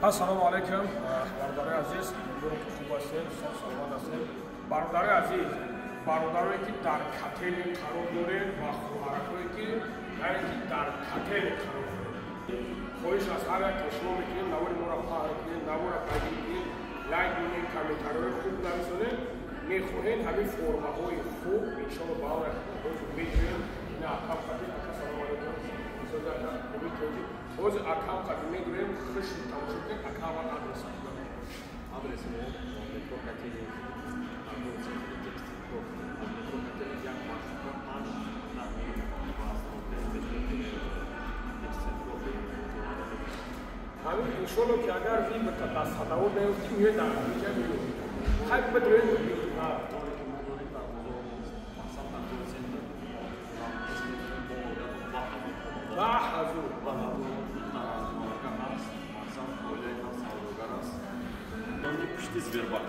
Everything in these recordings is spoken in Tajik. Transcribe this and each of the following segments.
Assalomu alaykum, barodaroy aziz, خوب هستید، سلامت هستید. برادر عزیز، برادری که در کتل قرار دارید و خواهرایی که در کتل قرار دارید. خواهش از هر یک شما میکنید نوار ما را پاک کنید، نوار را پیدا کنید، لایک کنید، کامنت‌های خوب نویسید. میخواهید همین فرم‌های خوب ان شاء الله با هم می‌کنید. نه کافی سلام علیکم. Öz akam kadını göre kış tanışıklık akam var adresi. Adresi ne? Metro Kateli. Abi inşallah ki agar bir mutlaka sadavu ne olsun ya da bir şey yok. Hayır bedren ha. Daha hazır. Пишите Сбербанк.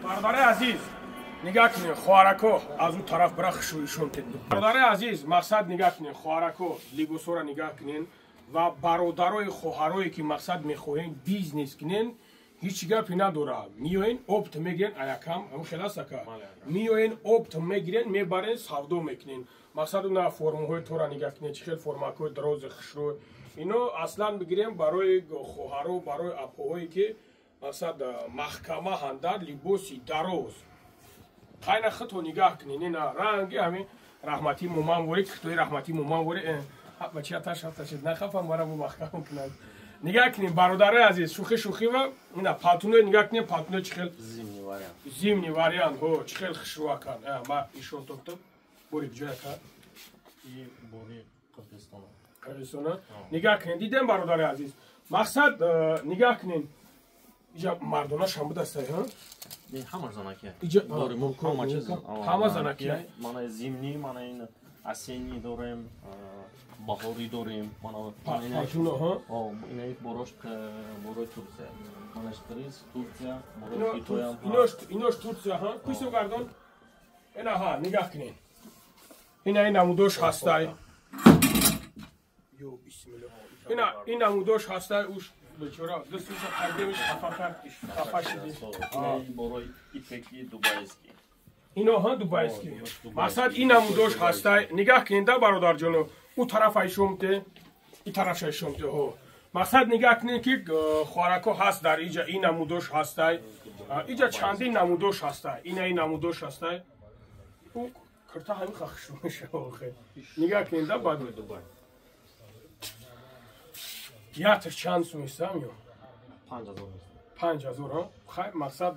برادر عزیز نگاه کنید خوارکو از اون طرف برای خشویشون تدید. برادر عزیز مقصد نگاه کنید خوارکو لیگوسو را نگاه کنید و برادرای خواهرایی که مقصد میخواین بیزنس کنین هیچ گپی نداره. میوین اوپت میگیرن ایکم هم خلاص که میوین اوپت میگیرن میبرن سودا میکنین. مقصد اون فرم‌های تو را نگاه کنید چه فرم‌های دراز خشرو اینو اصلا بگیریم برای خواهرو برای اپوهایی که مقصد محکمه هندر لباسی دراز خیلی خطو نگاه کنین این رنگی همین رحمتی مومان وری که توی رحمتی مومان وری بچه اتش هفتشید نخفم برای محکمه کنند. نگاه کنین برادر عزیز شوخی و اینا پاتونو نگاه کنین پاتونو چخل زمینی واریان هو چخل خشرو کن ما ایشون تو بورید جای کار این بوری قربستان نگاه کنین دیدم برادر عزیز مقصد نگاه کنین اینجا مرداناش هم بود هسته ها همه زنکیه داریم همه زنکیه من زمینی من این اسینی داریم بهاری داریم پاتونو ها این بروش ترکیه منش پریز ترکیه بروش ایتویا اینوش ترکیه ها کیسو گردون اینا ها نگاه کنین این نمودوش هسته این نمودوش هسته اوش بچورا دستوش قدیمش خفا شدی بروی ایپکی دوبایسکی اینو ها دوبایسکی مقصد این نمودوش هسته نگاه کنین در برادر جانو او طرف ایشومته این طرف ایشومته ها مقصد نگاه کنین که خوارکو هست در اینجا این نمودوش هسته اینجا چندین نمودوش هسته این نمودوش هسته او کرتا همین خخشو میشه آخه نگاه کنین در بعد دوبای یاتر چند سو میستم یا 5000 ها خیلی مقصد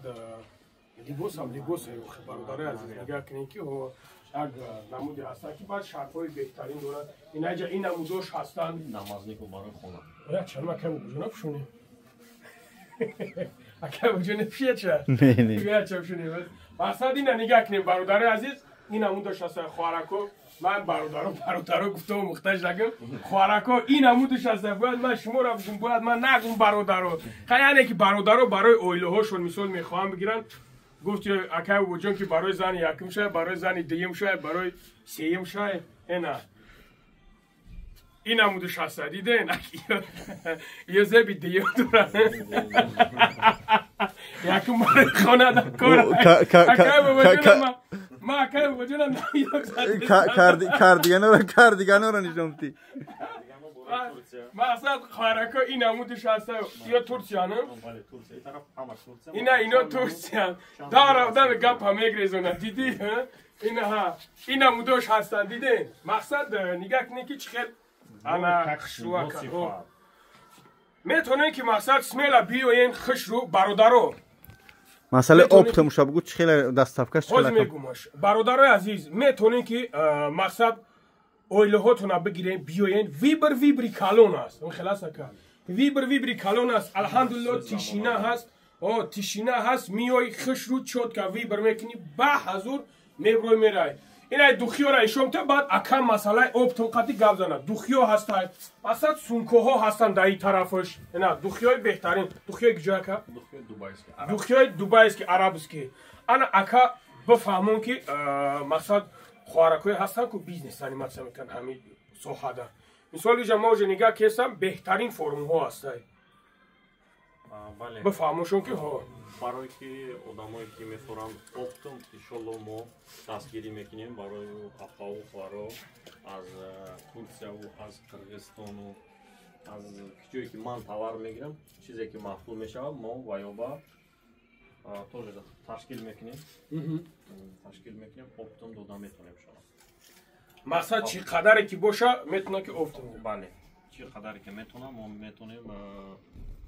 لیبوس هم لیبوس برادر عزیز نگاه کنین که او اگر نمودی هستن که باید شرطهای بهترین دارن اینجا این نمودوش هستن نماز نیکو برای خونه باید چرا اکه بجونه پشونیم اکه بجونه پیه چه؟ نه چه پشونیم مقصد این نگاه کنین برادر عزیز این نمودش هستن خوارکو من برادرو گفتم مختش نگم خوارکو این نمودش هستن باید من شما را بگم باید من نگم برادرو خیلی که برادرو برای اویله هاشون مثال میخواهم بگیرن گفت اکه وجون که برای زن یکم شاید برای زن دیم شاید برای سیم شاید این نمودش هستن دیدین یه زبی دیم دورن یکم برای خانه دکار اکه ما اکه وجونم کاردیگانو رو نشومتی مقصد خوارکو این نمودش هسته یا ترسیانه اینا ترسیان دار آدم گپ هم میگریزونه دیدی این نمودش هستن دیدی مقصد نگاه کنی که چخیل انا خشروع کن میتونه که مقصد سمیلا بیوین خشرو برادرو مسئله اوپت مشابه گوش خیلی دستافکش خود میگومش برادرای عزیز میتونه که مقصد اویله هاتون بگیرین بیوین ویبری کالون است اون خلاص کن ویبری کالون است الحمدلله تیشینه هست تیشینه هست میوی خشرو چود که ویبر میکنی به حضور میبروی میرای این دوخیو را ایشون تا بعد اکم مسئله اوپتون قطعی گفت زنه دوخیو هستن اصلا سونکوها هستن در این طرفش نه دوخیوی بهترین دوخیوی کجا که دوخیوی دوبایسکی عربسکی انا اکا بفهمون که مقصد хоҳаракҳое ҳастанд ки бизнес аниматсия мекунанд ҳамин соҳада. мисоли ҷа мо ҷа нигоҳ кесам беҳтарин формҳо ҳастанд. бале бифаҳмошон ки ҳо барои ки одамое ки мехӯранд оптум иншолло мо дастгирӣ мекунем барои апаву хоҳаро аз Турсияву аз Қирғизистону аз ҷое ки ман товар мегирам чизе ки маҳсул мешавад мо ва ё ба тоже ташкил мекунем оптум дода метавонем шумо мақсад чӣ қадаре ки боша метавонад ки оптум бале чӣ қадаре ки метавонам мо метавонем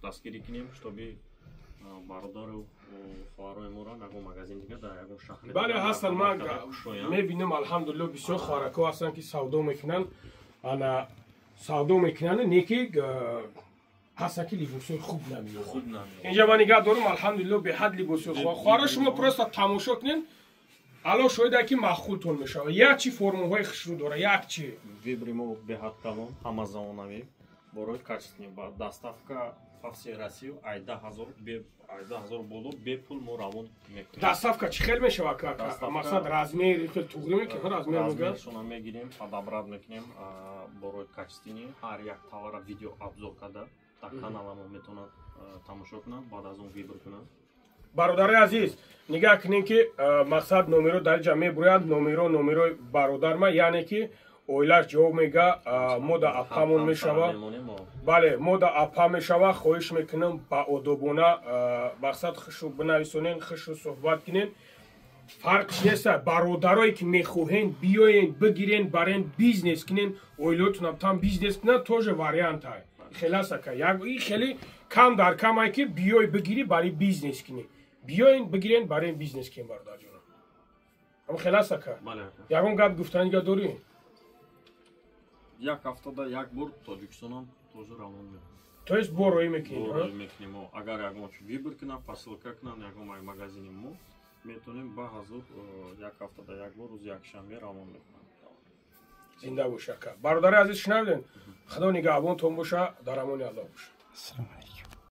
дастгирӣ кунем штоби бародару хоҳарои моро ягон магазин дига дар ягон шаҳри бале ҳастанд ман мебинам алҳамдулилло бисёр хоҳаракҳо ҳастанд ки савдо мекунанд ана савдо мекунанд не ки ҳастанд ки либосҳои хуб намеёбанд инҷа ман нигоҳ дорам алҳамдулилло беҳад либосҳои хоҳара шумо просто тамошо кунед алло шоида ки маххултон мешавад як чӣ формаҳои хушрӯ дора як чӣ вибри мо беҳад калон ҳама замонавӣ борои качественӣ ба доставка по всей России 12000 боло бепул мо равон мекунем. Доставка чӣ хел мешавад мақсад размери хел туғри мекунем размершона мегирем адабрат мекунем борои качественӣ ҳар як товара видео обзор карда дар канала мо метавонад тамошо кунанд баъд аз он вибр кунанд. бародари азиз нигоҳ кунем ки мақсад номеро дар ҷа мебуроянд номерои бародарма яъне ки оилаш ҷавоб мега мо да апамон мешава бале мо да апа мешава хоҳиш мекунам ба одобона мақсад хушу бинависонен хушу суҳбат кунен фарқш неста бародарое ки мехоҳен биёен бигирен барен бизнес кунен оилотунам там бизнес кунанд тоже вариантай хеласака и хеле кам дар камай ки биёй бигирӣ барои бизнес кунӣ биёен бигирен барен бизнес кунем бародарҷонам ам хеласака ягон гап гуфтанига дорӣ як ҳафтада як бор тоҷикистонам тоже равон мекунем то есть бороӣ мекунем агар ягон вибр кунам посилка кунам ягон магазини мо метавонем ба ҳазур як ҳафтада як бор рӯзи якшанбе равон мекунам зинда боша бародари азиз шунавидем худо нигаҳбонтон боша дар амони аллоҳ боша.